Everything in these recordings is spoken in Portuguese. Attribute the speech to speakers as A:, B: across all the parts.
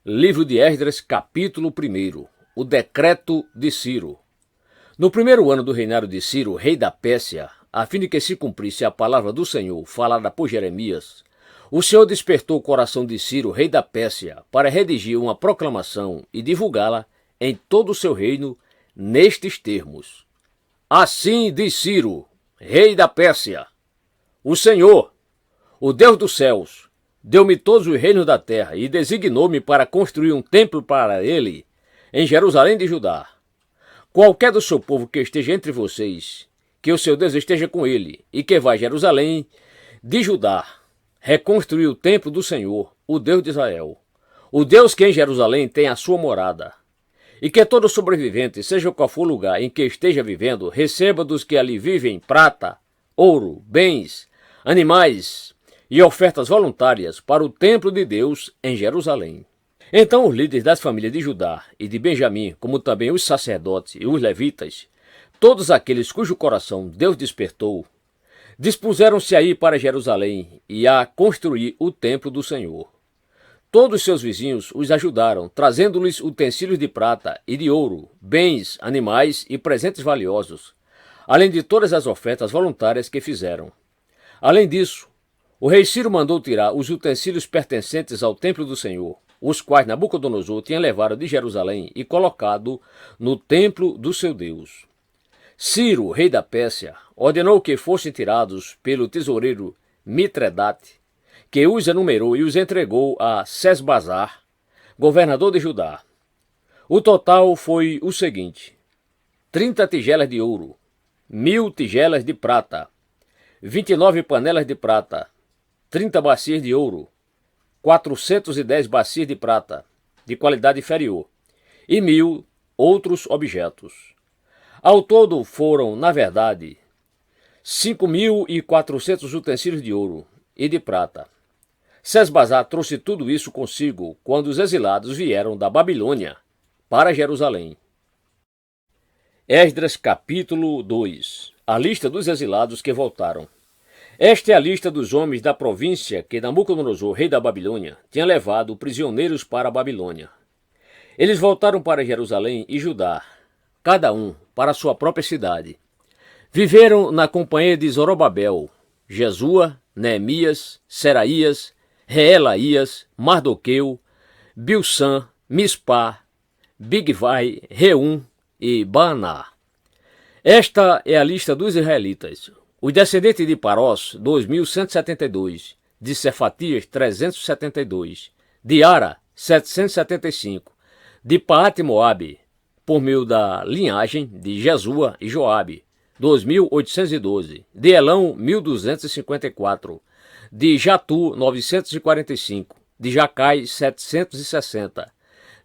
A: Livro de Esdras, capítulo 1. O decreto de Ciro. No primeiro ano do reinado de Ciro, rei da Pérsia, a fim de que se cumprisse a palavra do Senhor, falada por Jeremias, o Senhor despertou o coração de Ciro, rei da Pérsia, para redigir uma proclamação e divulgá-la em todo o seu reino, nestes termos. Assim diz Ciro, rei da Pérsia: o Senhor, o Deus dos céus, deu-me todos os reinos da terra e designou-me para construir um templo para ele em Jerusalém de Judá. Qualquer do seu povo que esteja entre vocês, que o seu Deus esteja com ele e que vá a Jerusalém de Judá, reconstruir o templo do Senhor, o Deus de Israel, o Deus que em Jerusalém tem a sua morada. E que todo sobrevivente, seja qual for o lugar em que esteja vivendo, receba dos que ali vivem prata, ouro, bens, animais e ofertas voluntárias para o templo de Deus em Jerusalém. Então os líderes das famílias de Judá e de Benjamim, como também os sacerdotes e os levitas, todos aqueles cujo coração Deus despertou, dispuseram-se a ir para Jerusalém e a construir o templo do Senhor. Todos seus vizinhos os ajudaram, trazendo-lhes utensílios de prata e de ouro, bens, animais e presentes valiosos, além de todas as ofertas voluntárias que fizeram. Além disso, o rei Ciro mandou tirar os utensílios pertencentes ao templo do Senhor, os quais Nabucodonosor tinha levado de Jerusalém e colocado no templo do seu Deus. Ciro, rei da Pérsia, ordenou que fossem tirados pelo tesoureiro Mitredate, que os enumerou e os entregou a Sesbazar, governador de Judá. O total foi o seguinte: 30 tigelas de ouro, 1000 tigelas de prata, 29 panelas de prata, 30 bacias de ouro, 410 bacias de prata, de qualidade inferior, e 1000 outros objetos. Ao todo foram, na verdade, 5.400 utensílios de ouro e de prata. Sesbazar trouxe tudo isso consigo quando os exilados vieram da Babilônia para Jerusalém. Esdras capítulo 2. A lista dos exilados que voltaram. Esta é a lista dos homens da província que Nabucodonosor, rei da Babilônia, tinha levado prisioneiros para a Babilônia. Eles voltaram para Jerusalém e Judá, cada um para sua própria cidade. Viveram na companhia de Zorobabel, Jesua, Neemias, Seraías, Reelaías, Mardoqueu, Bilsã, Mispá, Bigvai, Reum e Baaná. Esta é a lista dos israelitas. Os descendentes de Parós, 2.172, de Cefatias, 372, de Ara, 775, de Paate-Moabe, por meio da linhagem de Jesua e Joabe, 2.812, de Elão, 1.254, de Jatu, 945, de Jacai, 760,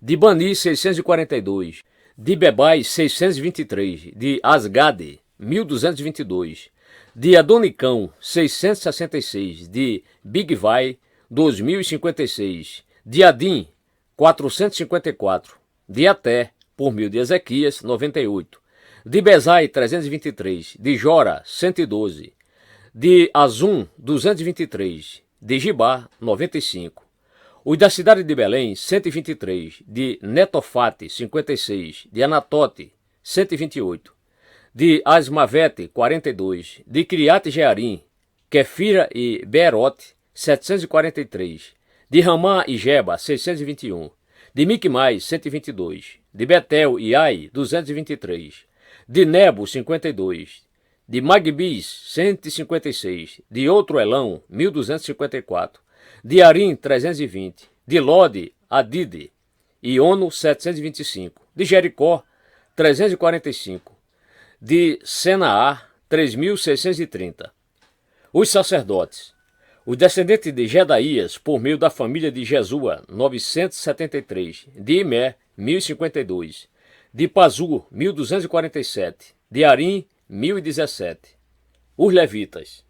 A: de Bani, 642, de Bebai, 623, de Asgade, 1.222, de Adonicão, 666, de Bigvai, 2.056, de Adim, 454, de Até, por meio de Ezequias, 98, de Bezai, 323, de Jora, 112, de Azum, 223, de Gibá, 95, os da cidade de Belém, 123, de Netofate, 56, de Anatote, 128, de Asmavete, 42, de Criate Jearim, Quefira e Beerote, 743, de Ramá e Geba, 621, de Miquimais, 122, de Betel e Ai, 223, de Nebo, 52, de Magbis, 156, de Outro Elão, 1254, de Arim, 320, de Lode, Adide e Ono, 725, de Jericó, 345, de Senaar, 3.630. Os sacerdotes. Os descendentes de Jedaías, por meio da família de Jesua, 973, de Imé, 1052, de Pazur, 1247, de Arim, 1017. Os levitas.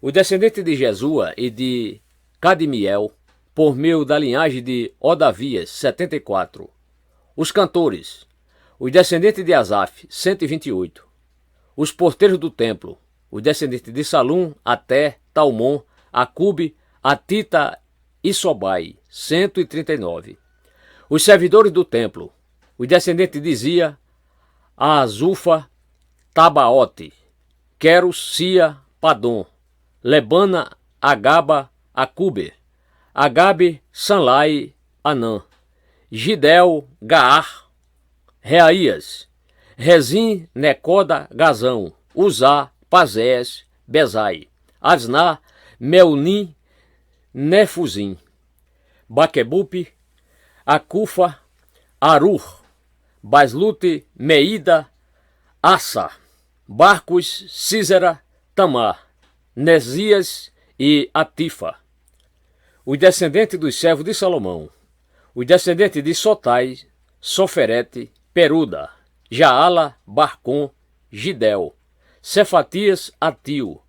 A: Os descendentes de Jesua e de Cadmiel, por meio da linhagem de Odavias, 74. Os cantores. Os descendentes de Asaf, 128. Os porteiros do templo. Os descendentes de Salum, Até, Talmon, Acube, Atita e Sobai, 139. Os servidores do templo, os descendentes de Zia, Azufa, Tabaote, Queros, Sia, Padom, Lebana, Agaba, Acube, Agabe, Sanlai, Anã, Gidel, Gaar, Reaías, Rezim, Necoda, Gazão, Uzá, Pazés, Bezai, Asná, Melnim, Nefuzim, Baquebupe, Acufa, Arur, Baslute, Meida, Assa, Barcos, Císera, Tamar, Nesias e Atifa. Os descendentes dos servos de Salomão, os descendentes de Sotai, Soferete, Peruda, Jaala, Barcom, Gidel, Cefatias, Atio,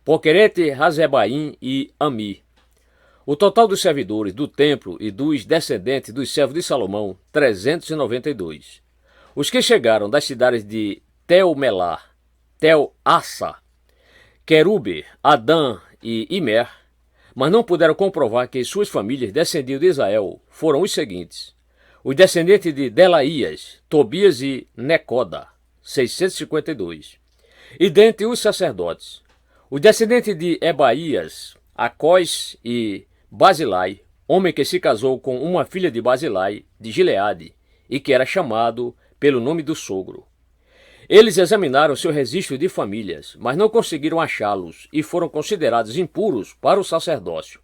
A: Poquerete, Razebaim e Ami. O total dos servidores do templo e dos descendentes dos servos de Salomão, 392. Os que chegaram das cidades de Tel-Melá, Tel-Assa, Querube, Adã e Imer, mas não puderam comprovar que suas famílias descendiam de Israel, foram os seguintes: os descendentes de Delaías, Tobias e Necoda, 652. E dentre os sacerdotes, os descendentes de Ebaías, Acós e Basilai, homem que se casou com uma filha de Basilai, de Gileade, e que era chamado pelo nome do sogro. Eles examinaram seu registro de famílias, mas não conseguiram achá-los e foram considerados impuros para o sacerdócio.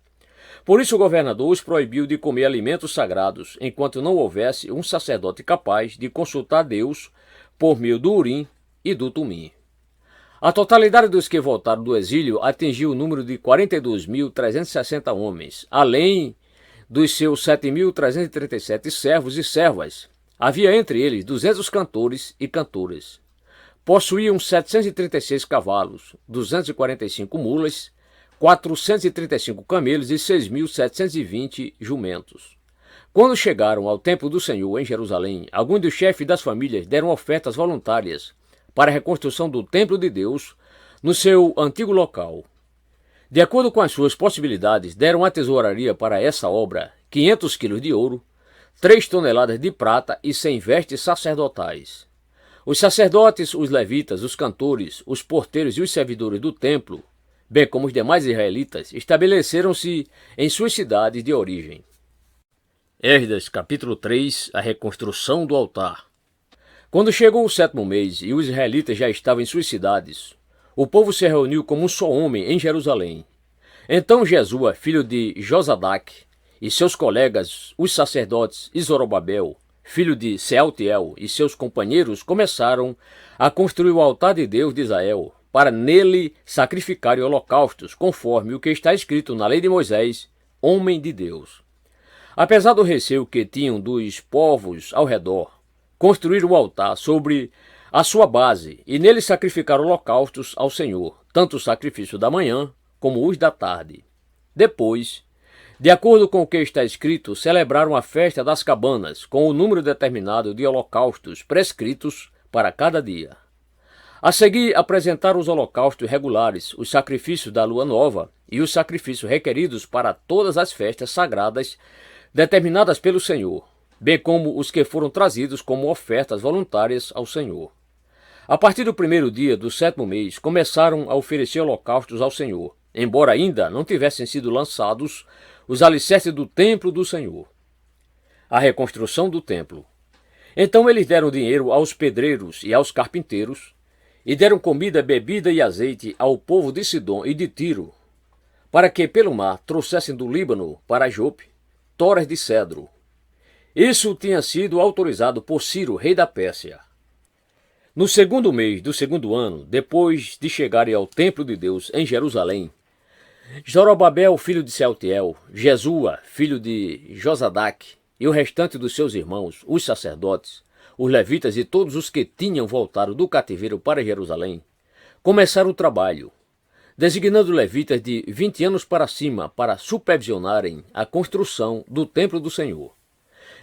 A: Por isso o governador os proibiu de comer alimentos sagrados, enquanto não houvesse um sacerdote capaz de consultar Deus por meio do Urim e do Tumim. A totalidade dos que voltaram do exílio atingiu o número de 42.360 homens, além dos seus 7.337 servos e servas. Havia entre eles 200 cantores e cantoras. Possuíam 736 cavalos, 245 mulas, 435 camelos e 6.720 jumentos. Quando chegaram ao templo do Senhor em Jerusalém, alguns dos chefes das famílias deram ofertas voluntárias para a reconstrução do templo de Deus no seu antigo local. De acordo com as suas possibilidades, deram à tesouraria para essa obra 500 quilos de ouro, 3 toneladas de prata e 100 vestes sacerdotais. Os sacerdotes, os levitas, os cantores, os porteiros e os servidores do templo, bem como os demais israelitas, estabeleceram-se em suas cidades de origem. Esdras, capítulo 3, a reconstrução do altar. Quando chegou o 7º mês e os israelitas já estavam em suas cidades, o povo se reuniu como um só homem em Jerusalém. Então Jesua, filho de Josadac, e seus colegas, os sacerdotes, e Zorobabel, filho de Sealtiel, e seus companheiros começaram a construir o altar de Deus de Israel, para nele sacrificarem holocaustos, conforme o que está escrito na lei de Moisés, homem de Deus. Apesar do receio que tinham dos povos ao redor, construíram o altar sobre a sua base, e nele sacrificaram holocaustos ao Senhor, tanto o sacrifício da manhã como os da tarde. Depois, de acordo com o que está escrito, celebraram a festa das cabanas, com o número determinado de holocaustos prescritos para cada dia. A seguir, apresentaram os holocaustos regulares, os sacrifícios da lua nova e os sacrifícios requeridos para todas as festas sagradas determinadas pelo Senhor, bem como os que foram trazidos como ofertas voluntárias ao Senhor. A partir do 1º dia do 7º mês, começaram a oferecer holocaustos ao Senhor, embora ainda não tivessem sido lançados os alicerces do templo do Senhor. A reconstrução do templo. Então eles deram dinheiro aos pedreiros e aos carpinteiros, e deram comida, bebida e azeite ao povo de Sidom e de Tiro, para que pelo mar trouxessem do Líbano para Jope toras de cedro. Isso tinha sido autorizado por Ciro, rei da Pérsia. No 2º mês do 2º ano, depois de chegarem ao templo de Deus em Jerusalém, Zorobabel, filho de Sealtiel, Jesua, filho de Josadac, e o restante dos seus irmãos, os sacerdotes, os levitas e todos os que tinham voltado do cativeiro para Jerusalém, começaram o trabalho, designando levitas de 20 anos para cima para supervisionarem a construção do templo do Senhor.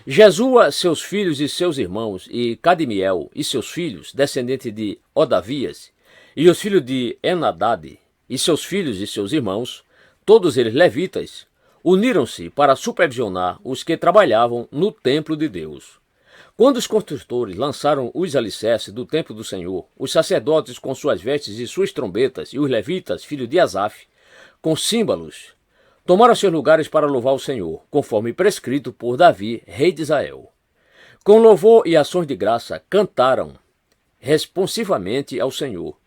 A: Jesua, seus filhos e seus irmãos, e Cadmiel e seus filhos, descendentes de Odavias, e os filhos de Enadade, e seus filhos e seus irmãos, todos eles levitas, uniram-se para supervisionar os que trabalhavam no templo de Deus. Quando os construtores lançaram os alicerces do templo do Senhor, os sacerdotes com suas vestes e suas trombetas, e os levitas, filhos de Asaf, com símbolos, tomaram seus lugares para louvar o Senhor, conforme prescrito por Davi, rei de Israel. Com louvor e ações de graça, cantaram responsivamente ao Senhor.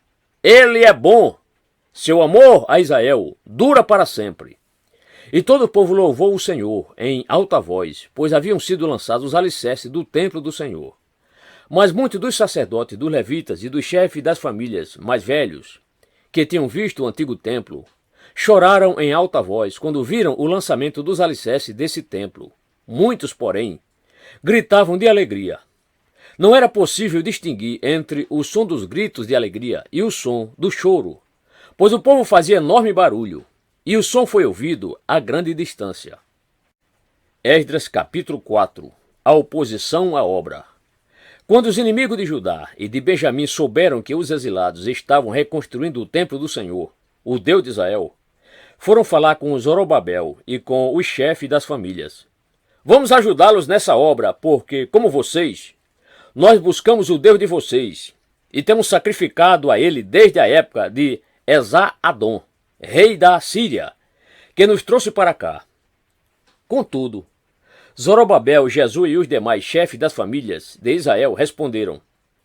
A: Ele é bom! Seu amor a Israel dura para sempre. E todo o povo louvou o Senhor em alta voz, pois haviam sido lançados os alicerces do templo do Senhor. Mas muitos dos sacerdotes, dos levitas e dos chefes das famílias mais velhos, que tinham visto o antigo templo, choraram em alta voz quando viram o lançamento dos alicerces desse templo. Muitos, porém, gritavam de alegria. Não era possível distinguir entre o som dos gritos de alegria e o som do choro, pois o povo fazia enorme barulho, e o som foi ouvido a grande distância. Esdras capítulo 4. A oposição à obra. Quando os inimigos de Judá e de Benjamim souberam que os exilados estavam reconstruindo o templo do Senhor, o Deus de Israel, foram falar com Zorobabel e com os chefes das famílias. Vamos ajudá-los nessa obra, porque, como vocês, nós buscamos o Deus de vocês e temos sacrificado a ele desde a época de Esar-Adom, rei da Síria, que nos trouxe para cá. Contudo, Zorobabel, Jesus e os demais chefes das famílias de Israel responderam: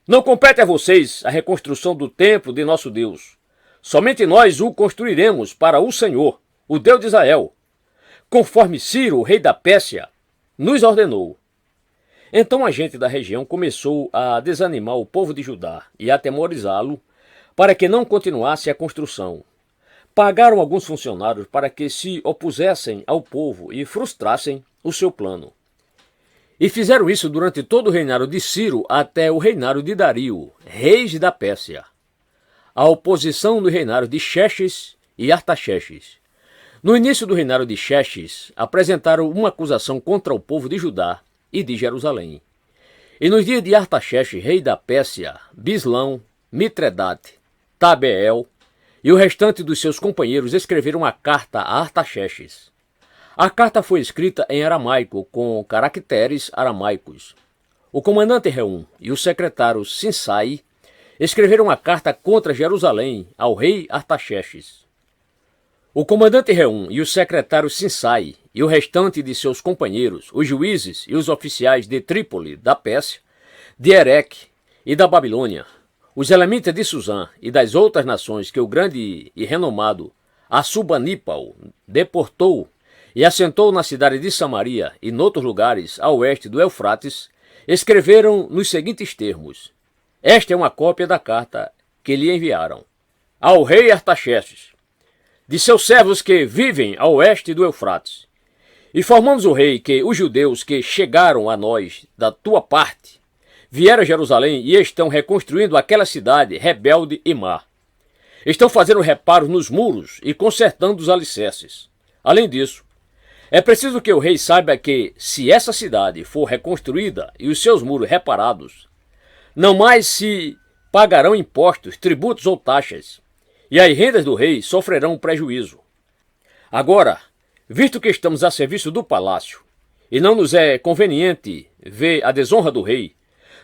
A: Não compete a vocês a reconstrução do templo de nosso Deus. Somente nós o construiremos para o Senhor, o Deus de Israel, conforme Ciro, rei da Pérsia, nos ordenou. Então a gente da região começou a desanimar o povo de Judá e a atemorizá-lo para que não continuasse a construção. Pagaram alguns funcionários para que se opusessem ao povo e frustrassem o seu plano. E fizeram isso durante todo o reinado de Ciro até o reinado de Dario, reis da Pérsia. A oposição no reinado de Xerxes e Artaxerxes. No início do reinado de Xerxes, apresentaram uma acusação contra o povo de Judá e de Jerusalém. E nos dias de Artaxerxes, rei da Pérsia, Bislão, Mitredate, Tabeel e o restante dos seus companheiros escreveram uma carta a Artaxerxes. A carta foi escrita em aramaico, com caracteres aramaicos. O comandante Reum e o secretário Sinsai escreveram uma carta contra Jerusalém ao rei Artaxerxes. O comandante Reum e o secretário Sinsai e o restante de seus companheiros, os juízes e os oficiais de Trípoli, da Pérsia, de Ereque e da Babilônia, os elamitas de Suzã e das outras nações que o grande e renomado Assurbanipal deportou e assentou na cidade de Samaria e noutros lugares a oeste do Eufrates, escreveram nos seguintes termos. Esta é uma cópia da carta que lhe enviaram. Ao rei Artaxerxes, de seus servos que vivem a oeste do Eufrates. Informamos o rei que os judeus que chegaram a nós da tua parte vieram a Jerusalém e estão reconstruindo aquela cidade rebelde e má. Estão fazendo reparos nos muros e consertando os alicerces. Além disso, é preciso que o rei saiba que, se essa cidade for reconstruída e os seus muros reparados, não mais se pagarão impostos, tributos ou taxas, e as rendas do rei sofrerão prejuízo. Agora, visto que estamos a serviço do palácio, e não nos é conveniente ver a desonra do rei,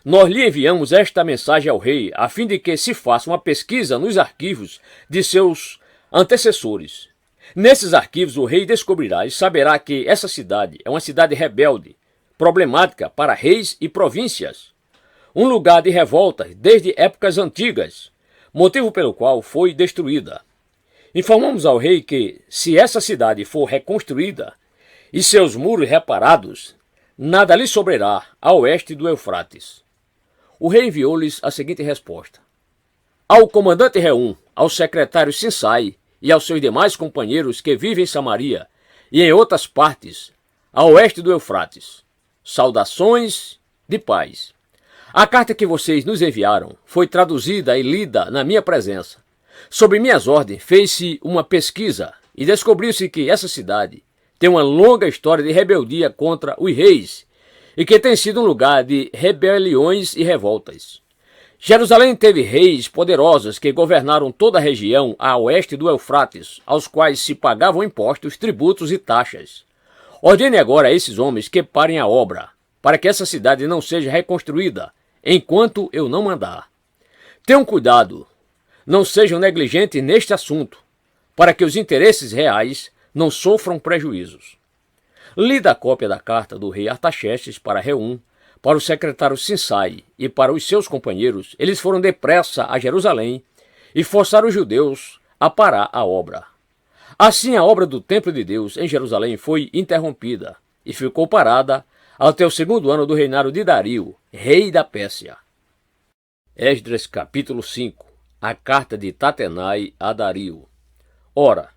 A: nós lhe enviamos esta mensagem ao rei, a fim de que se faça uma pesquisa nos arquivos de seus antecessores. Nesses arquivos o rei descobrirá e saberá que essa cidade é uma cidade rebelde, problemática para reis e províncias, um lugar de revoltas desde épocas antigas, motivo pelo qual foi destruída. Informamos ao rei que, se essa cidade for reconstruída e seus muros reparados, nada lhe sobrará a oeste do Eufrates. O rei enviou-lhes a seguinte resposta. Ao comandante Reum, ao secretário Sinsai e aos seus demais companheiros que vivem em Samaria e em outras partes, a oeste do Eufrates, saudações de paz. A carta que vocês nos enviaram foi traduzida e lida na minha presença. Sob minhas ordens, fez-se uma pesquisa e descobriu-se que essa cidade tem uma longa história de rebeldia contra os reis e que tem sido um lugar de rebeliões e revoltas. Jerusalém teve reis poderosos que governaram toda a região a oeste do Eufrates, aos quais se pagavam impostos, tributos e taxas. Ordene agora a esses homens que parem a obra, para que essa cidade não seja reconstruída, enquanto eu não mandar. Tenham cuidado, não sejam negligentes neste assunto, para que os interesses reais não sofram prejuízos. Lida a cópia da carta do rei Artaxerxes para Reum, para o secretário Sinsai e para os seus companheiros, eles foram depressa a Jerusalém e forçaram os judeus a parar a obra. Assim a obra do templo de Deus em Jerusalém foi interrompida e ficou parada até o segundo ano do reinado de Dario, rei da Pérsia. Esdras capítulo 5. A carta de Tatenai a Dario. Ora,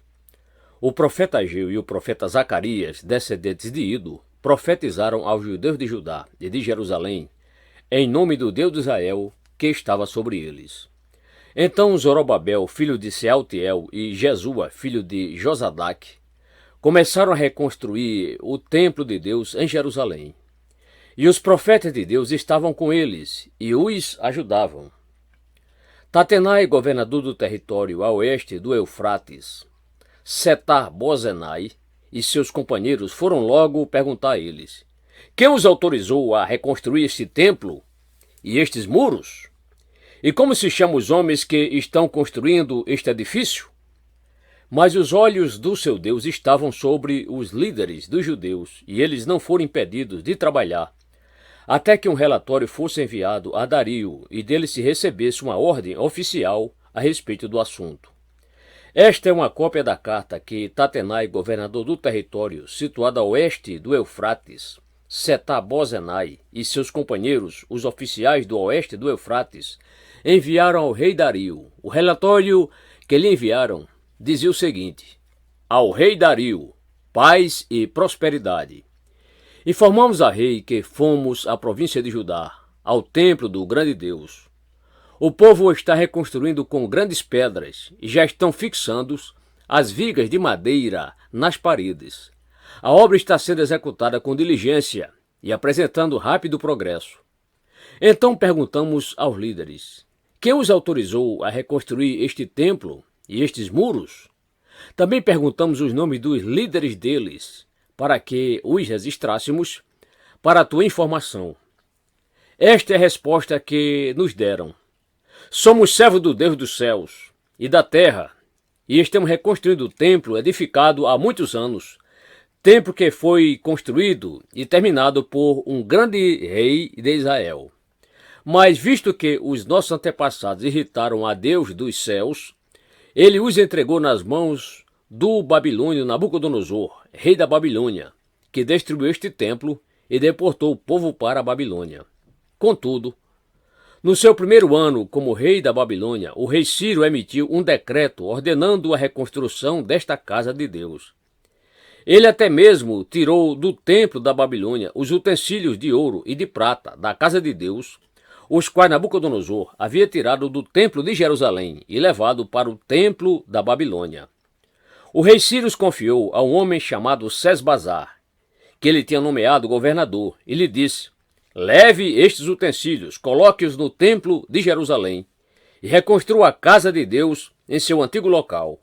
A: o profeta Ageu e o profeta Zacarias, descendentes de Ido, profetizaram aos judeus de Judá e de Jerusalém, em nome do Deus de Israel, que estava sobre eles. Então Zorobabel, filho de Sealtiel, e Jesua, filho de Josadaque, começaram a reconstruir o templo de Deus em Jerusalém. E os profetas de Deus estavam com eles e os ajudavam. Tatenai, governador do território a oeste do Eufrates, Setar-Bozenai e seus companheiros foram logo perguntar a eles: quem os autorizou a reconstruir este templo e estes muros? E como se chamam os homens que estão construindo este edifício? Mas os olhos do seu Deus estavam sobre os líderes dos judeus, e eles não foram impedidos de trabalhar, até que um relatório fosse enviado a Dario e dele se recebesse uma ordem oficial a respeito do assunto. Esta é uma cópia da carta que Tatenai, governador do território situado a oeste do Eufrates, Setar-Bozenai e seus companheiros, os oficiais do oeste do Eufrates, enviaram ao rei Dario. O relatório que lhe enviaram dizia o seguinte: ao rei Dario, paz e prosperidade. Informamos a rei que fomos à província de Judá, ao templo do grande Deus. O povo o está reconstruindo com grandes pedras e já estão fixando as vigas de madeira nas paredes. A obra está sendo executada com diligência e apresentando rápido progresso. Então perguntamos aos líderes: quem os autorizou a reconstruir este templo e estes muros? Também perguntamos os nomes dos líderes deles, para que os registrássemos para a tua informação. Esta é a resposta que nos deram: somos servos do Deus dos céus e da terra, e estamos reconstruindo o templo edificado há muitos anos, templo que foi construído e terminado por um grande rei de Israel. Mas visto que os nossos antepassados irritaram a Deus dos céus, ele os entregou nas mãos do babilônio Nabucodonosor, rei da Babilônia, que destruiu este templo e deportou o povo para a Babilônia. Contudo, no seu primeiro ano como rei da Babilônia, o rei Ciro emitiu um decreto ordenando a reconstrução desta casa de Deus. Ele até mesmo tirou do templo da Babilônia os utensílios de ouro e de prata da casa de Deus, os quais Nabucodonosor havia tirado do templo de Jerusalém e levado para o templo da Babilônia. O rei Ciro os confiou a um homem chamado Sesbazar, que ele tinha nomeado governador, e lhe disse: leve estes utensílios, coloque-os no templo de Jerusalém e reconstrua a casa de Deus em seu antigo local.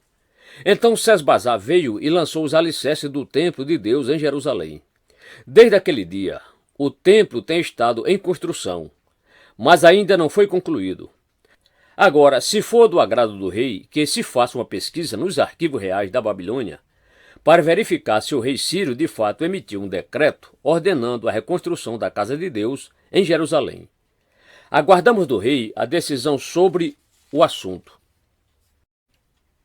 A: Então Sesbazar veio e lançou os alicerces do templo de Deus em Jerusalém. Desde aquele dia, o templo tem estado em construção, mas ainda não foi concluído. Agora, se for do agrado do rei, que se faça uma pesquisa nos arquivos reais da Babilônia, para verificar se o rei Ciro de fato emitiu um decreto ordenando a reconstrução da casa de Deus em Jerusalém. Aguardamos do rei a decisão sobre o assunto.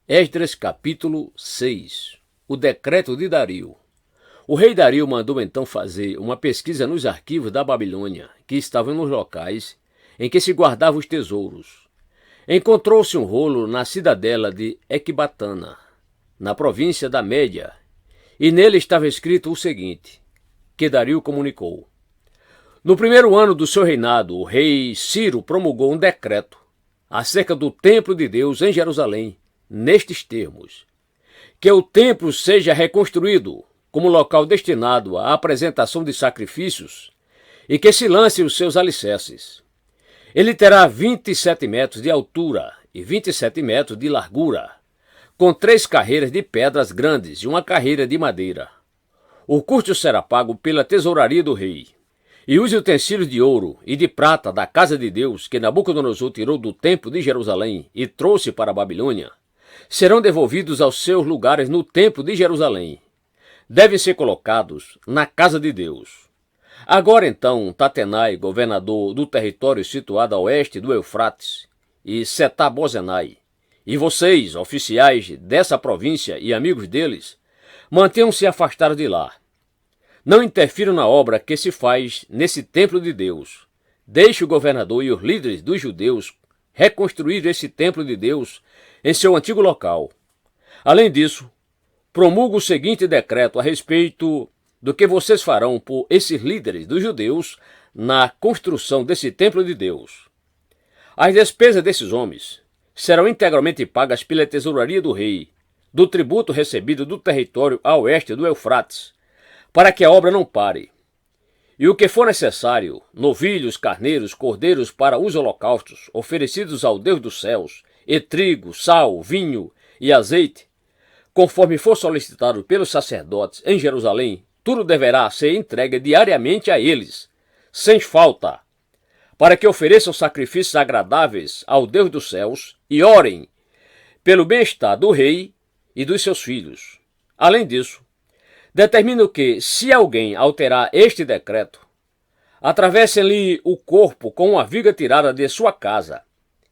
A: Esdras capítulo 6. O decreto de Dario. O rei Dario mandou então fazer uma pesquisa nos arquivos da Babilônia, que estavam nos locais em que se guardavam os tesouros. Encontrou-se um rolo na cidadela de Ecbatana, na província da Média, e nele estava escrito o seguinte, que Dario comunicou: no primeiro ano do seu reinado, o rei Ciro promulgou um decreto acerca do templo de Deus em Jerusalém, nestes termos: que o templo seja reconstruído como local destinado à apresentação de sacrifícios e que se lance os seus alicerces. Ele terá 27 metros de altura e 27 metros de largura, com 3 carreiras de pedras grandes e uma carreira de madeira. O custo será pago pela tesouraria do rei. E os utensílios de ouro e de prata da casa de Deus que Nabucodonosor tirou do templo de Jerusalém e trouxe para a Babilônia, serão devolvidos aos seus lugares no templo de Jerusalém. Devem ser colocados na casa de Deus. Agora então, Tatenai, governador do território situado a oeste do Eufrates, e Setar-Bozenai, e vocês, oficiais dessa província e amigos deles, mantenham-se afastados de lá. Não interfiram na obra que se faz nesse templo de Deus. Deixe o governador e os líderes dos judeus reconstruir esse templo de Deus em seu antigo local. Além disso, promulgo o seguinte decreto a respeito do que vocês farão por esses líderes dos judeus na construção desse templo de Deus. As despesas desses homens serão integralmente pagas pela tesouraria do rei, do tributo recebido do território a oeste do Eufrates, para que a obra não pare. E o que for necessário, novilhos, carneiros, cordeiros para os holocaustos oferecidos ao Deus dos céus, e trigo, sal, vinho e azeite, conforme for solicitado pelos sacerdotes em Jerusalém, tudo deverá ser entregue diariamente a eles, sem falta, para que ofereçam sacrifícios agradáveis ao Deus dos céus e orem pelo bem-estar do rei e dos seus filhos. Além disso, determino que, se alguém alterar este decreto, atravessem-lhe o corpo com uma viga tirada de sua casa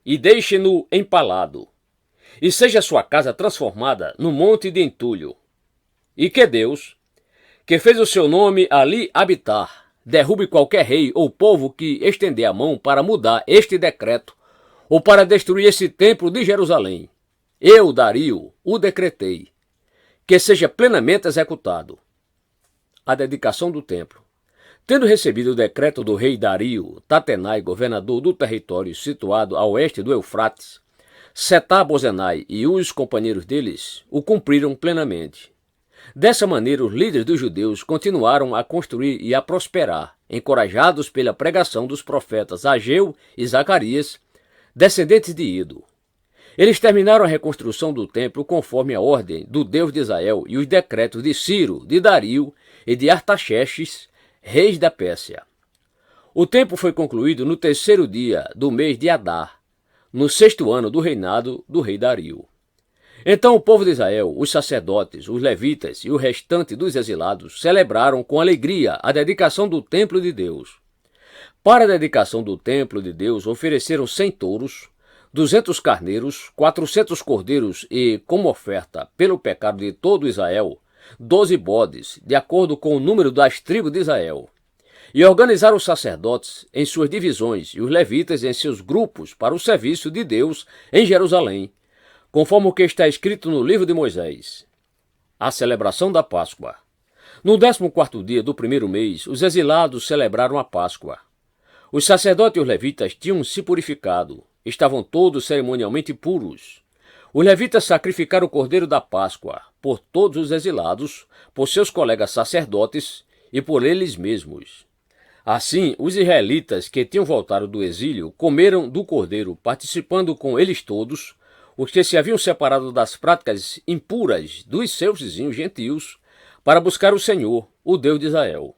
A: e deixem-no empalado, e seja sua casa transformada num monte de entulho. E que Deus, que fez o seu nome ali habitar, derrube qualquer rei ou povo que estender a mão para mudar este decreto ou para destruir esse templo de Jerusalém. Eu, Dario, o decretei. Que seja plenamente executado. A dedicação do templo. Tendo recebido o decreto do rei Dario, Tatenai, governador do território situado a oeste do Eufrates, Setar-Bozenai e os companheiros deles o cumpriram plenamente. Dessa maneira, os líderes dos judeus continuaram a construir e a prosperar, encorajados pela pregação dos profetas Ageu e Zacarias, descendentes de Ido. Eles terminaram a reconstrução do templo conforme a ordem do Deus de Israel e os decretos de Ciro, de Dario e de Artaxerxes, reis da Pérsia. O templo foi concluído no 3º dia do mês de Adar, no 6º ano do reinado do rei Dario. Então o povo de Israel, os sacerdotes, os levitas e o restante dos exilados celebraram com alegria a dedicação do templo de Deus. Para a dedicação do templo de Deus ofereceram 100 touros, 200 carneiros, 400 cordeiros e, como oferta pelo pecado de todo Israel, 12 bodes, de acordo com o número das tribos de Israel. E organizaram os sacerdotes em suas divisões e os levitas em seus grupos para o serviço de Deus em Jerusalém, conforme o que está escrito no livro de Moisés. A celebração da Páscoa. No 14º dia do 1º mês, os exilados celebraram a Páscoa. Os sacerdotes e os levitas tinham se purificado. Estavam todos cerimonialmente puros. Os levitas sacrificaram o cordeiro da Páscoa por todos os exilados, por seus colegas sacerdotes e por eles mesmos. Assim, os israelitas que tinham voltado do exílio comeram do cordeiro, participando com eles todos, os que se haviam separado das práticas impuras dos seus vizinhos gentios, para buscar o Senhor, o Deus de Israel.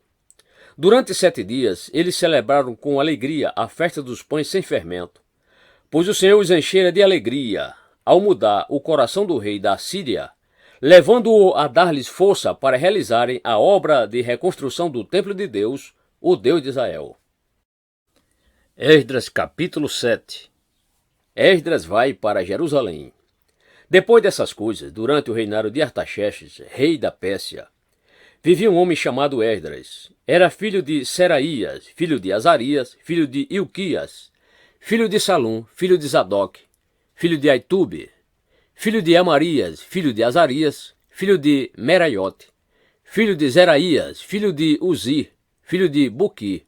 A: Durante 7 dias, eles celebraram com alegria a festa dos pães sem fermento, pois o Senhor os enchera de alegria ao mudar o coração do rei da Síria, levando-o a dar-lhes força para realizarem a obra de reconstrução do templo de Deus, o Deus de Israel. Esdras capítulo 7. Esdras vai para Jerusalém. Depois dessas coisas, durante o reinado de Artaxerxes, rei da Pérsia, vivia um homem chamado Esdras. Era filho de Seraías, filho de Azarias, filho de Ilquias, filho de Salum, filho de Zadok, filho de Aitube, filho de Amarias, filho de Azarias, filho de Meraiote, filho de Zeraías, filho de Uzi, filho de Buqui,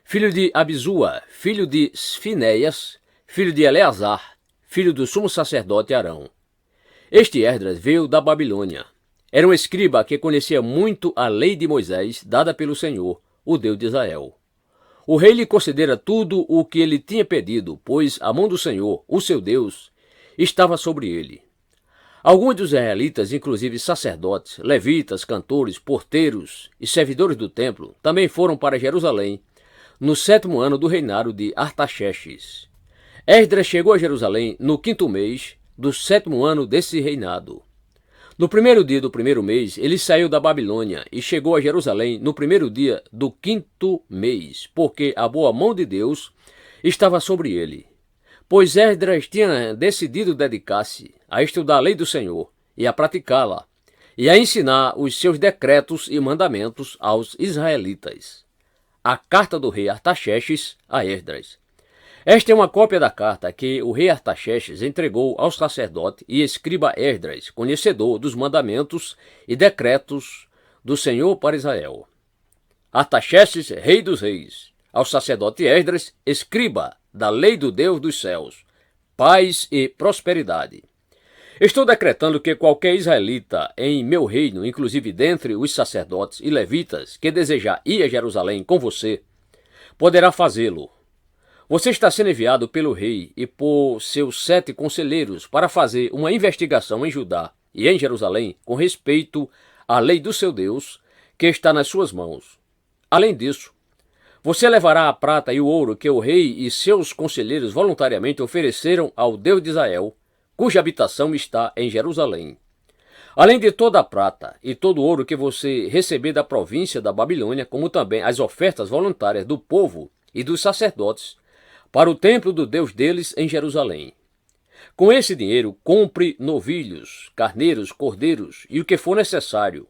A: filho de Abizua, filho de Finéias, filho de Eleazar, filho do sumo sacerdote Arão. Este Esdras veio da Babilônia. Era um escriba que conhecia muito a lei de Moisés, dada pelo Senhor, o Deus de Israel. O rei lhe concedera tudo o que ele tinha pedido, pois a mão do Senhor, o seu Deus, estava sobre ele. Alguns dos israelitas, inclusive sacerdotes, levitas, cantores, porteiros e servidores do templo, também foram para Jerusalém no 7º ano do reinado de Artaxerxes. Esdras chegou a Jerusalém no 5º mês do 7º ano desse reinado. No primeiro dia do primeiro mês, ele saiu da Babilônia e chegou a Jerusalém no primeiro dia do 5º mês, porque a boa mão de Deus estava sobre ele. Pois Esdras tinha decidido dedicar-se a estudar a lei do Senhor e a praticá-la, e a ensinar os seus decretos e mandamentos aos israelitas. A carta do rei Artaxerxes a Esdras. Esta é uma cópia da carta que o rei Artaxerxes entregou ao sacerdote e escriba Esdras, conhecedor dos mandamentos e decretos do Senhor para Israel. Artaxerxes, rei dos reis, ao sacerdote Esdras, escriba da lei do Deus dos céus, paz e prosperidade. Estou decretando que qualquer israelita em meu reino, inclusive dentre os sacerdotes e levitas, que desejar ir a Jerusalém com você, poderá fazê-lo. Você está sendo enviado pelo rei e por seus 7 conselheiros para fazer uma investigação em Judá e em Jerusalém com respeito à lei do seu Deus, que está nas suas mãos. Além disso, você levará a prata e o ouro que o rei e seus conselheiros voluntariamente ofereceram ao Deus de Israel, cuja habitação está em Jerusalém. Além de toda a prata e todo o ouro que você receber da província da Babilônia, como também as ofertas voluntárias do povo e dos sacerdotes, para o templo do Deus deles em Jerusalém. Com esse dinheiro, compre novilhos, carneiros, cordeiros e o que for necessário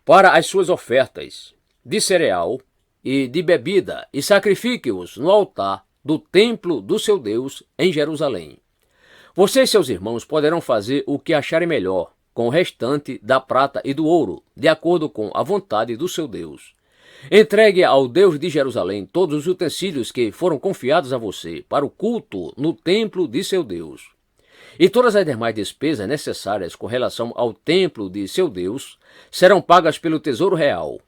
A: para as suas ofertas de cereal e de bebida e sacrifique-os no altar do templo do seu Deus em Jerusalém. Você e seus irmãos poderão fazer o que acharem melhor com o restante da prata e do ouro, de acordo com a vontade do seu Deus. Entregue ao Deus de Jerusalém todos os utensílios que foram confiados a você para o culto no templo de seu Deus. E todas as demais despesas necessárias com relação ao templo de seu Deus serão pagas pelo tesouro real.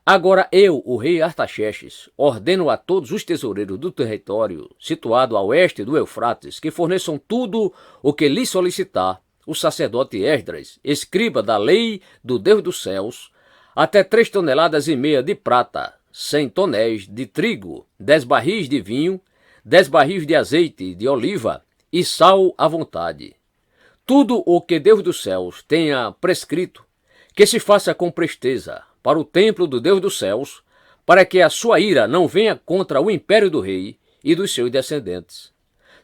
A: Agora eu, o rei Artaxerxes, ordeno a todos os tesoureiros do território situado a oeste do Eufrates que forneçam tudo o que lhes solicitar o sacerdote Esdras, escriba da lei do Deus dos céus, até 3,5 toneladas de prata, 100 tonéis de trigo, 10 barris de vinho, 10 barris de azeite de oliva e sal à vontade. Tudo o que Deus dos céus tenha prescrito, que se faça com presteza para o templo do Deus dos céus, para que a sua ira não venha contra o império do rei e dos seus descendentes.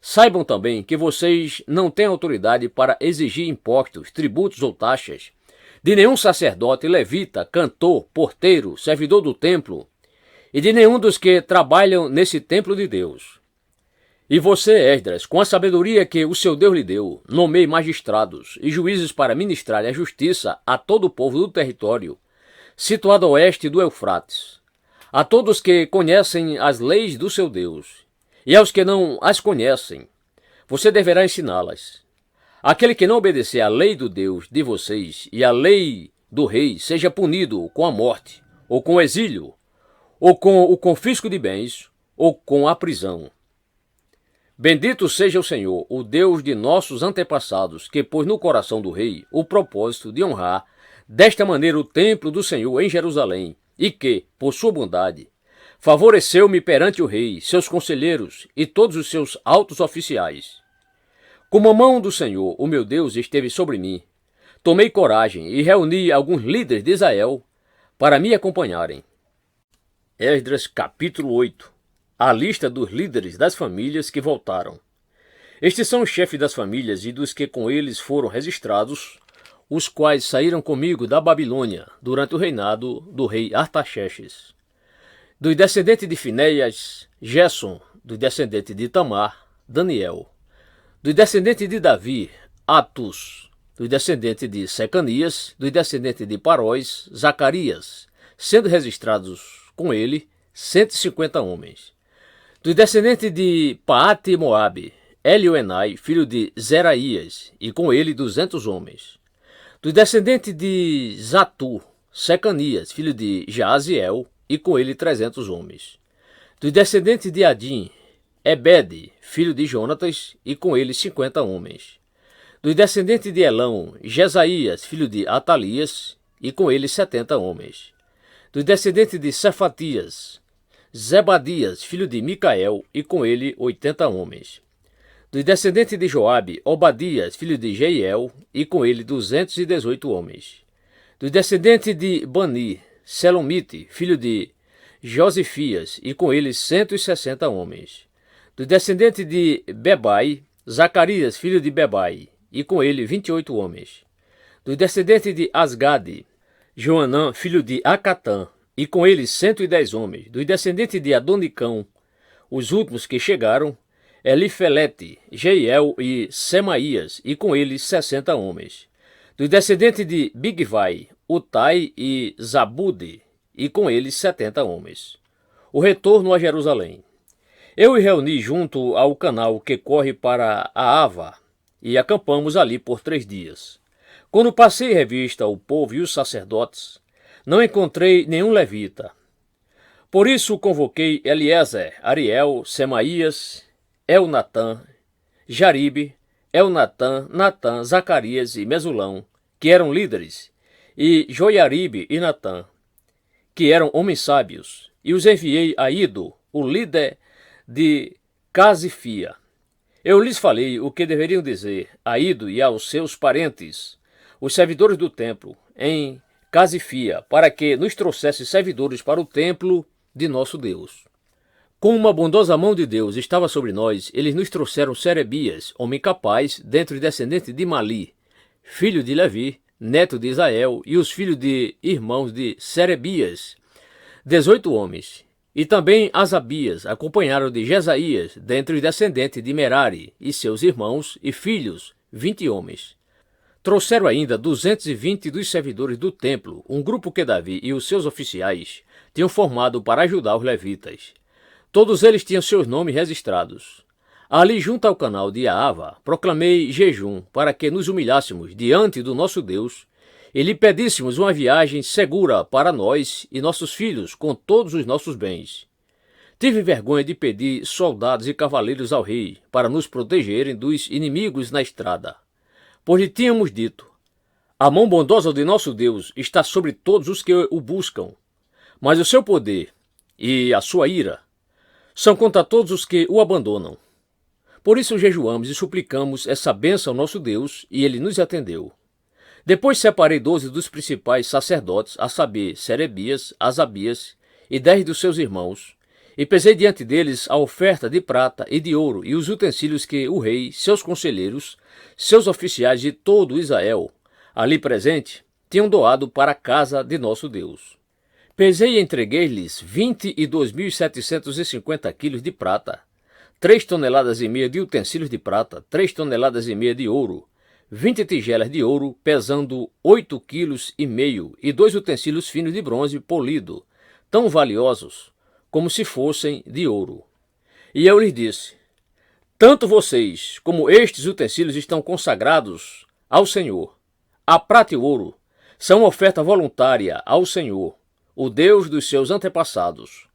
A: Saibam também que vocês não têm autoridade para exigir impostos, tributos ou taxas de nenhum sacerdote, levita, cantor, porteiro, servidor do templo e de nenhum dos que trabalham nesse templo de Deus. E você, Esdras, com a sabedoria que o seu Deus lhe deu, nomeie magistrados e juízes para ministrarem a justiça a todo o povo do território situado a oeste do Eufrates, a todos que conhecem as leis do seu Deus, e aos que não as conhecem, você deverá ensiná-las. Aquele que não obedecer à lei do Deus de vocês e à lei do rei seja punido com a morte, ou com o exílio, ou com o confisco de bens, ou com a prisão. Bendito seja o Senhor, o Deus de nossos antepassados, que pôs no coração do rei o propósito de honrar desta maneira o templo do Senhor em Jerusalém, e que, por sua bondade, favoreceu-me perante o rei, seus conselheiros e todos os seus altos oficiais. Como a mão do Senhor, o meu Deus, esteve sobre mim, tomei coragem e reuni alguns líderes de Israel para me acompanharem. Esdras capítulo 8. A lista dos líderes das famílias que voltaram. Estes são os chefes das famílias e dos que com eles foram registrados, os quais saíram comigo da Babilônia durante o reinado do rei Artaxerxes. Dos descendentes de Finéias, Gesson; dos descendentes de Tamar, Daniel; dos descendentes de Davi, Atus; dos descendentes de Secanias; dos descendentes de Paróis, Zacarias, sendo registrados com ele 150 homens. Dos descendentes de Paate e Moabe, Elioenai, filho de Zeraías, e com ele 200 homens. Dos descendentes de Zatu, Secanias, filho de Jaaziel, e com ele 300 homens. Dos descendentes de Adim, Ebed, filho de Jonatas, e com ele 50 homens. Dos descendentes de Elão, Jesaías, filho de Atalias, e com ele 70 homens. Dos descendentes de Cefatias, Zebadias, filho de Micael, e com ele 80 homens. Dos descendentes de Joabe, Obadias, filho de Jeiel, e com ele 218 homens. Dos descendentes de Bani, Selomite, filho de Josifias, e com ele 160 homens. Dos descendentes de Bebai, Zacarias, filho de Bebai, e com ele 28 homens. Dos descendentes de Asgade, Joanã, filho de Acatã, e com ele 110 homens. Dos descendentes de Adonicão, os últimos que chegaram, Elifelete, Jeiel e Semaías, e com ele 60 homens. Dos descendentes de Bigvai, Utai e Zabude, e com eles 70 homens. O retorno a Jerusalém. Eu me reuni junto ao canal que corre para a Ava, e acampamos ali por 3 dias. Quando passei revista ao povo e os sacerdotes, não encontrei nenhum levita. Por isso convoquei Eliezer, Ariel, Semaías, Elnatã, Jaribe, Elnatã, Natã, Zacarias e Mesulão, que eram líderes, e Joiaribe e Natã, que eram homens sábios, e os enviei a Ido, o líder de Casifia. Eu lhes falei o que deveriam dizer a Ido e aos seus parentes, os servidores do templo, em Casifia, para que nos trouxesse servidores para o templo de nosso Deus. Com uma bondosa mão de Deus estava sobre nós, eles nos trouxeram Serebias, homem capaz, dentre os descendentes de Mali, filho de Levi, neto de Israel, e os filhos de irmãos de Serebias, 18 homens. E também Asabias acompanharam de Jesaías, dentre os descendentes de Merari, e seus irmãos e filhos, 20 homens. Trouxeram ainda 220 dos servidores do templo, um grupo que Davi e os seus oficiais tinham formado para ajudar os levitas. Todos eles tinham seus nomes registrados. Ali, junto ao canal de Aava, proclamei jejum para que nos humilhássemos diante do nosso Deus e lhe pedíssemos uma viagem segura para nós e nossos filhos com todos os nossos bens. Tive vergonha de pedir soldados e cavaleiros ao rei para nos protegerem dos inimigos na estrada, pois lhe tínhamos dito: a mão bondosa de nosso Deus está sobre todos os que o buscam, mas o seu poder e a sua ira são contra todos os que o abandonam. Por isso jejuamos e suplicamos essa bênção ao nosso Deus, e ele nos atendeu. Depois separei 12 dos principais sacerdotes, a saber, Serebias, Asabias e 10 dos seus irmãos, e pesei diante deles a oferta de prata e de ouro e os utensílios que o rei, seus conselheiros, seus oficiais e todo Israel, ali presente, tinham doado para a casa de nosso Deus. Pesei e entreguei-lhes 22.750 quilos de prata, 3 toneladas e meia de utensílios de prata, 3 toneladas e meia de ouro, 20 tigelas de ouro, pesando 8 quilos e meio, e 2 utensílios finos de bronze polido, tão valiosos como se fossem de ouro. E eu lhes disse: tanto vocês como estes utensílios estão consagrados ao Senhor. A prata e o ouro são uma oferta voluntária ao Senhor, o Deus dos seus antepassados.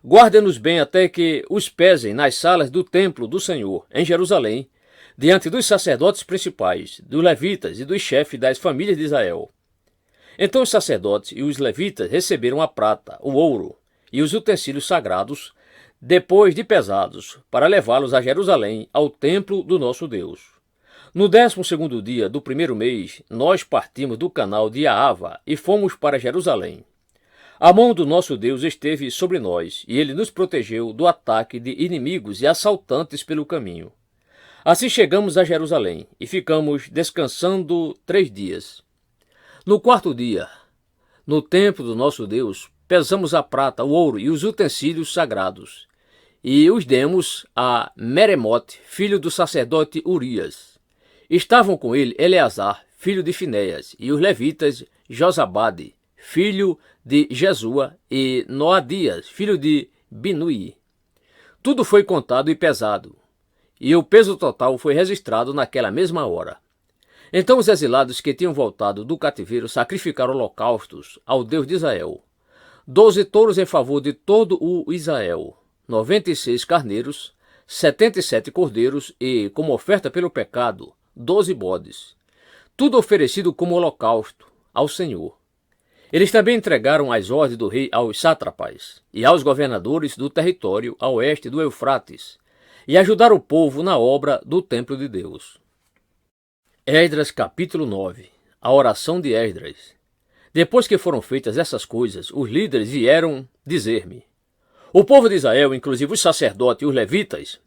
A: Guardem-nos bem até que os pesem nas salas do templo do Senhor, em Jerusalém, diante dos sacerdotes principais, dos levitas e dos chefes das famílias de Israel. Então os sacerdotes e os levitas receberam a prata, o ouro e os utensílios sagrados, depois de pesados, para levá-los a Jerusalém, ao templo do nosso Deus. No 12º dia do 1º mês, nós partimos do canal de Aava e fomos para Jerusalém. A mão do nosso Deus esteve sobre nós, e ele nos protegeu do ataque de inimigos e assaltantes pelo caminho. Assim chegamos a Jerusalém, e ficamos descansando 3 dias. No 4º dia, no templo do nosso Deus, pesamos a prata, o ouro e os utensílios sagrados, e os demos a Meremote, filho do sacerdote Urias. Estavam com ele Eleazar, filho de Finéias, e os levitas Josabade, filho de Jesua, e Noadias, filho de Binui. Tudo foi contado e pesado, e o peso total foi registrado naquela mesma hora. Então os exilados que tinham voltado do cativeiro sacrificaram holocaustos ao Deus de Israel. 12 touros em favor de todo o Israel, 96 carneiros, 77 cordeiros e, como oferta pelo pecado, 12 bodes, tudo oferecido como holocausto ao Senhor. Eles também entregaram as ordens do rei aos sátrapas e aos governadores do território a oeste do Eufrates, e ajudaram o povo na obra do templo de Deus. Esdras capítulo 9. A oração de Esdras. Depois que foram feitas essas coisas, os líderes vieram dizer-me: o povo de Israel, inclusive os sacerdotes e os levitas,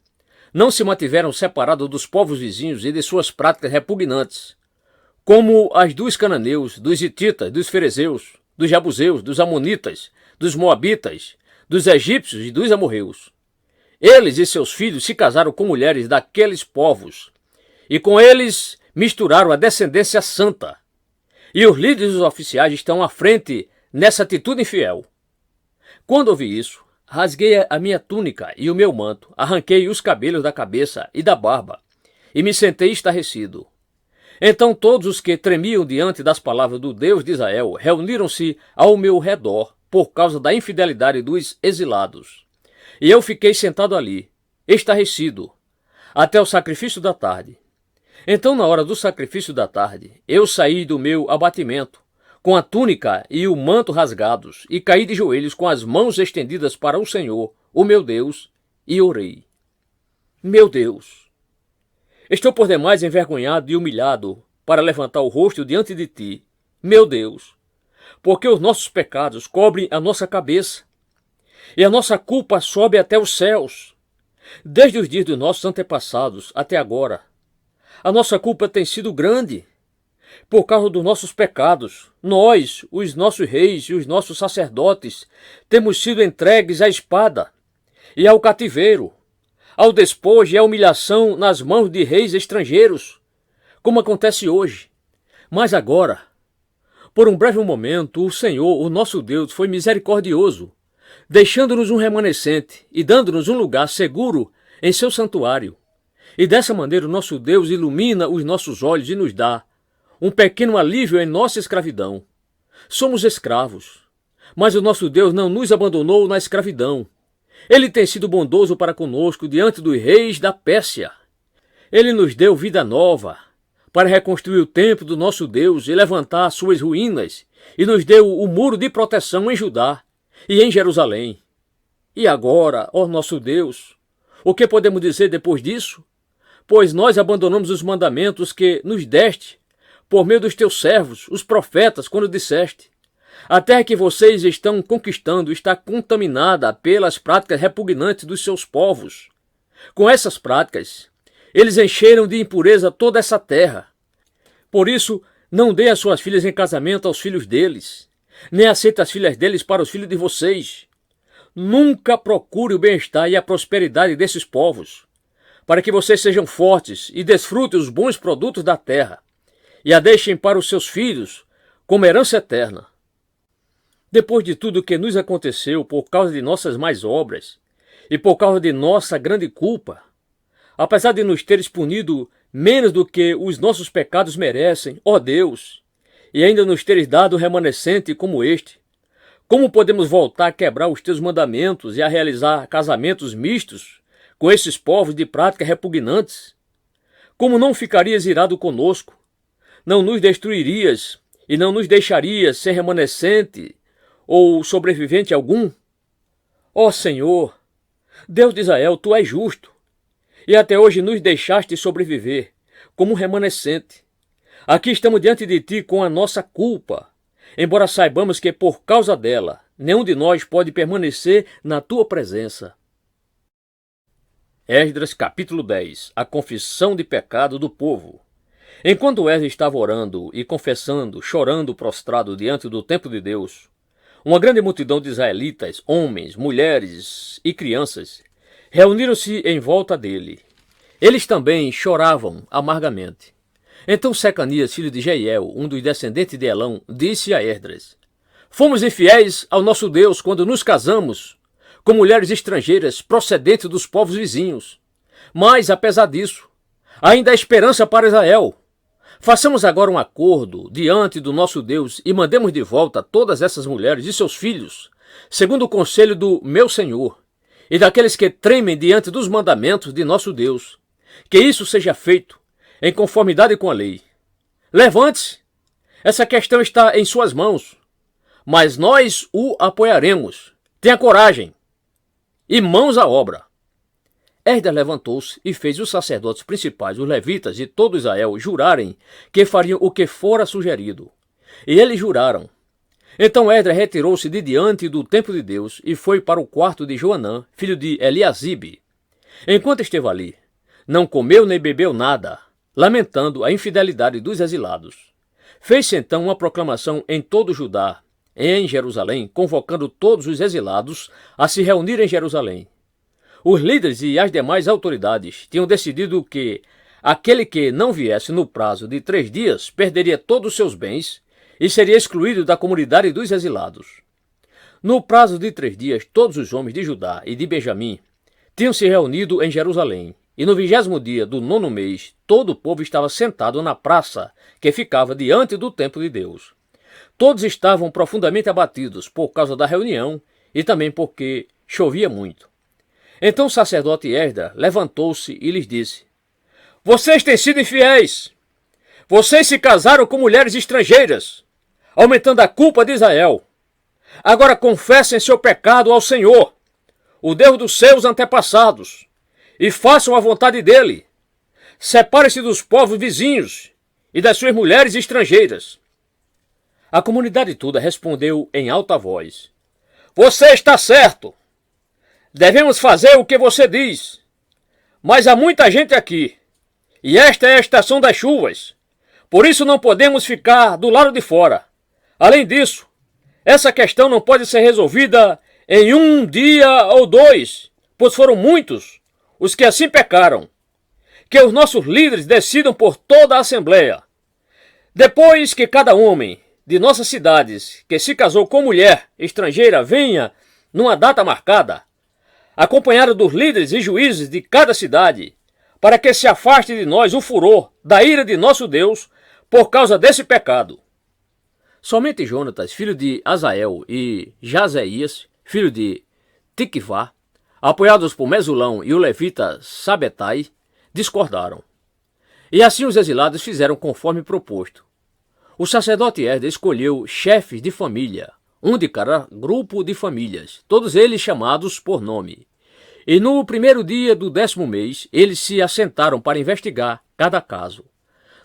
A: não se mantiveram separados dos povos vizinhos e de suas práticas repugnantes, como as dos cananeus, dos hititas, dos ferezeus, dos jebuseus, dos amonitas, dos moabitas, dos egípcios e dos amorreus. Eles e seus filhos se casaram com mulheres daqueles povos, e com eles misturaram a descendência santa. E os líderes e os oficiais estão à frente nessa atitude infiel. Quando ouvi isso, rasguei a minha túnica e o meu manto, arranquei os cabelos da cabeça e da barba, e me sentei estarrecido. Então todos os que tremiam diante das palavras do Deus de Israel reuniram-se ao meu redor por causa da infidelidade dos exilados. E eu fiquei sentado ali, estarrecido, até o sacrifício da tarde. Então, na hora do sacrifício da tarde, eu saí do meu abatimento, com a túnica e o manto rasgados, e caí de joelhos com as mãos estendidas para o Senhor, o meu Deus, e orei. Meu Deus, estou por demais envergonhado e humilhado para levantar o rosto diante de ti, meu Deus, porque os nossos pecados cobrem a nossa cabeça, e a nossa culpa sobe até os céus. Desde os dias dos nossos antepassados até agora, a nossa culpa tem sido grande. Por causa dos nossos pecados, nós, os nossos reis e os nossos sacerdotes, temos sido entregues à espada e ao cativeiro, ao despojo e à humilhação nas mãos de reis estrangeiros, como acontece hoje. Mas agora, por um breve momento, o Senhor, o nosso Deus, foi misericordioso, deixando-nos um remanescente e dando-nos um lugar seguro em seu santuário. E dessa maneira o nosso Deus ilumina os nossos olhos e nos dá um pequeno alívio em nossa escravidão. Somos escravos, mas o nosso Deus não nos abandonou na escravidão. Ele tem sido bondoso para conosco diante dos reis da Pérsia. Ele nos deu vida nova para reconstruir o templo do nosso Deus e levantar suas ruínas, e nos deu o muro de proteção em Judá e em Jerusalém. E agora, ó nosso Deus, o que podemos dizer depois disso? Pois nós abandonamos os mandamentos que nos deste, por meio dos teus servos, os profetas, quando disseste: a terra que vocês estão conquistando está contaminada pelas práticas repugnantes dos seus povos. Com essas práticas, eles encheram de impureza toda essa terra. Por isso, não dê as suas filhas em casamento aos filhos deles, nem aceite as filhas deles para os filhos de vocês. Nunca procure o bem-estar e a prosperidade desses povos, para que vocês sejam fortes e desfrutem os bons produtos da terra, e a deixem para os seus filhos como herança eterna. Depois de tudo o que nos aconteceu por causa de nossas más obras e por causa de nossa grande culpa, apesar de nos teres punido menos do que os nossos pecados merecem, ó Deus, e ainda nos teres dado um remanescente como este, como podemos voltar a quebrar os teus mandamentos e a realizar casamentos mistos com esses povos de práticas repugnantes? Como não ficarias irado conosco? Não nos destruirias e não nos deixarias sem remanescente ou sobrevivente algum? Ó Senhor, Deus de Israel, Tu és justo, e até hoje nos deixaste sobreviver como um remanescente. Aqui estamos diante de Ti com a nossa culpa, embora saibamos que por causa dela, nenhum de nós pode permanecer na Tua presença. Esdras capítulo 10. A confissão de pecado do povo. Enquanto Esdras estava orando e confessando, chorando prostrado diante do templo de Deus, uma grande multidão de israelitas, homens, mulheres e crianças, reuniram-se em volta dele. Eles também choravam amargamente. Então Secanias, filho de Jeiel, um dos descendentes de Elão, disse a Esdras: fomos infiéis ao nosso Deus quando nos casamos com mulheres estrangeiras procedentes dos povos vizinhos. Mas, apesar disso, ainda há esperança para Israel. Façamos agora um acordo diante do nosso Deus e mandemos de volta todas essas mulheres e seus filhos, segundo o conselho do meu Senhor, e daqueles que tremem diante dos mandamentos de nosso Deus, que isso seja feito em conformidade com a lei. Levante-se, essa questão está em suas mãos, mas nós o apoiaremos. Tenha coragem e mãos à obra. Esdras levantou-se e fez os sacerdotes principais, os levitas e todo Israel jurarem que fariam o que fora sugerido. E eles juraram. Então Esdras retirou-se de diante do templo de Deus e foi para o quarto de Joanã, filho de Eliasibe. Enquanto esteve ali, não comeu nem bebeu nada, lamentando a infidelidade dos exilados. Fez-se então uma proclamação em todo Judá, em Jerusalém, convocando todos os exilados a se reunir em Jerusalém. Os líderes e as demais autoridades tinham decidido que aquele que não viesse no prazo de 3 dias perderia todos os seus bens e seria excluído da comunidade dos exilados. No prazo de 3 dias, todos os homens de Judá e de Benjamim tinham se reunido em Jerusalém, e no 20º dia do 9º mês, todo o povo estava sentado na praça que ficava diante do templo de Deus. Todos estavam profundamente abatidos por causa da reunião e também porque chovia muito. Então o sacerdote Esdras levantou-se e lhes disse: Vocês têm sido infiéis. Vocês se casaram com mulheres estrangeiras, aumentando a culpa de Israel. Agora confessem seu pecado ao Senhor, o Deus dos seus antepassados, e façam a vontade dele. Separem-se dos povos vizinhos e das suas mulheres estrangeiras. A comunidade toda respondeu em alta voz: Você está certo. Devemos fazer o que você diz. Mas há muita gente aqui, e esta é a estação das chuvas. Por isso não podemos ficar do lado de fora. Além disso, essa questão não pode ser resolvida em 1 dia ou 2, pois foram muitos os que assim pecaram. Que os nossos líderes decidam por toda a Assembleia. Depois que cada homem de nossas cidades que se casou com mulher estrangeira venha numa data marcada, acompanhado dos líderes e juízes de cada cidade, para que se afaste de nós o furor da ira de nosso Deus por causa desse pecado. Somente Jonatas, filho de Azael, e Jazeias, filho de Tiquivá, apoiados por Mesulão e o levita Sabetai, discordaram. E assim os exilados fizeram conforme proposto. O sacerdote Esdras escolheu chefes de família, um de cada grupo de famílias, todos eles chamados por nome. E no 1º dia do 10º mês, eles se assentaram para investigar cada caso.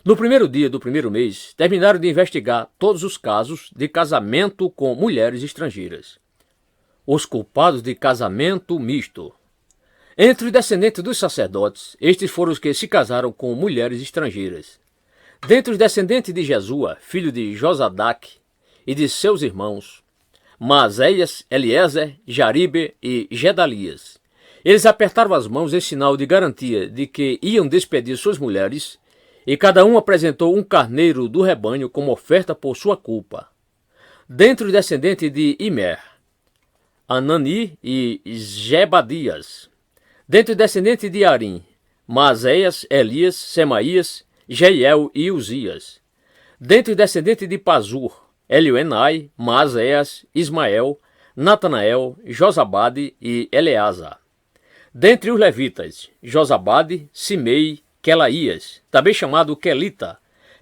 A: No 1º dia do 1º mês, terminaram de investigar todos os casos de casamento com mulheres estrangeiras. Os culpados de casamento misto. Entre os descendentes dos sacerdotes, estes foram os que se casaram com mulheres estrangeiras. Dentre os descendentes de Jesua, filho de Josadaque, e de seus irmãos, Maazéias, Eliezer, Jaribe e Gedalias. Eles apertaram as mãos em sinal de garantia de que iam despedir suas mulheres, e cada um apresentou um carneiro do rebanho como oferta por sua culpa. Dentre os descendentes de Imer, Anani e Zebadias. Dentre os descendentes de Arim, Maazéias, Elias, Semaías, Jeiel e Uzias. Dentre os descendentes de Pazur, Elioenai, Maazéias, Ismael, Natanael, Josabade e Eleazar. Dentre os levitas, Josabade, Simei, Quelaías, também chamado Quelita,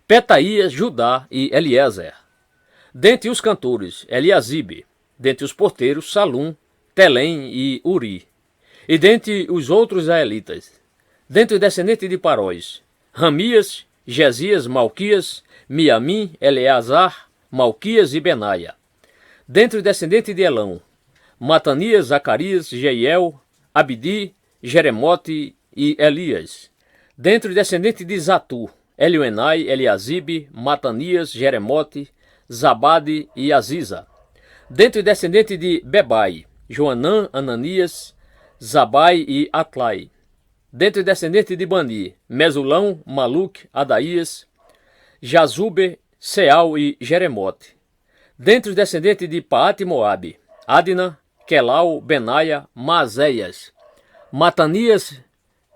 A: Petaías, Judá e Eliezer. Dentre os cantores, Eliasibe. Dentre os porteiros, Salum, Telém e Uri. E dentre os outros israelitas, dentre os descendentes de Paróis, Ramias, Gesias, Malquias, Miamim, Eleazar, Malquias e Benaia. Dentre os descendentes de Elão, Matanias, Zacarias, Jeiel, Abdi, Jeremote e Elias. Dentre os descendentes de Zatu, Elioenai, Eliasibe, Matanias, Jeremote, Zabade e Aziza. Dentre os descendentes de Bebai, Joanã, Ananias, Zabai e Atlai. Dentre os descendentes de Bani, Mesulão, Maluque, Adaías, Jazube, Seal e Jeremote. Dentre os descendentes de Paate Moabe, Adna, Quelau, Benaia, Maazéias, Matanias,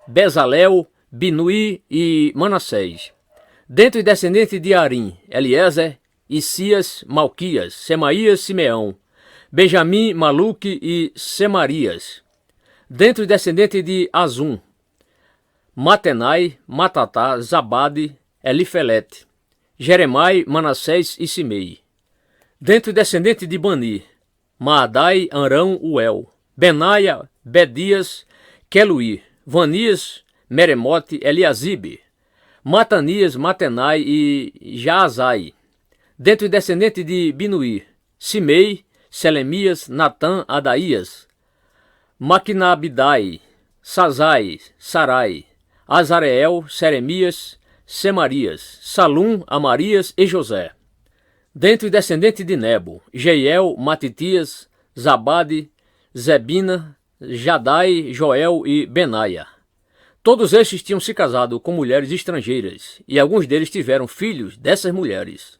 A: Bezalel, Binui e Manassés. Dentre os descendentes de Arim, Eliezer, Isias, Malquias, Semaías, Simeão, Benjamim, Maluque e Semarias. Dentre os descendentes de Azum, Matenai, Matatá, Zabade, Elifelete, Jeremai, Manassés e Simei. Dentre os descendentes de Bani, Maadai, Arão, Uel, Benaia, Bedias, Queluí, Vanias, Meremote, Eliasibe, Matanias, Matenai e Jaazai. Dentre os descendentes de Binuí, Simei, Selemias, Natã, Adaías, Maquinabidai, Sazai, Sarai, Azareel, Seremias, Semarias, Salum, Amarias e José. Dentre os descendentes de Nebo, Jeiel, Matitias, Zabade, Zebina, Jadai, Joel e Benaia. Todos estes tinham se casado com mulheres estrangeiras, e alguns deles tiveram filhos dessas mulheres.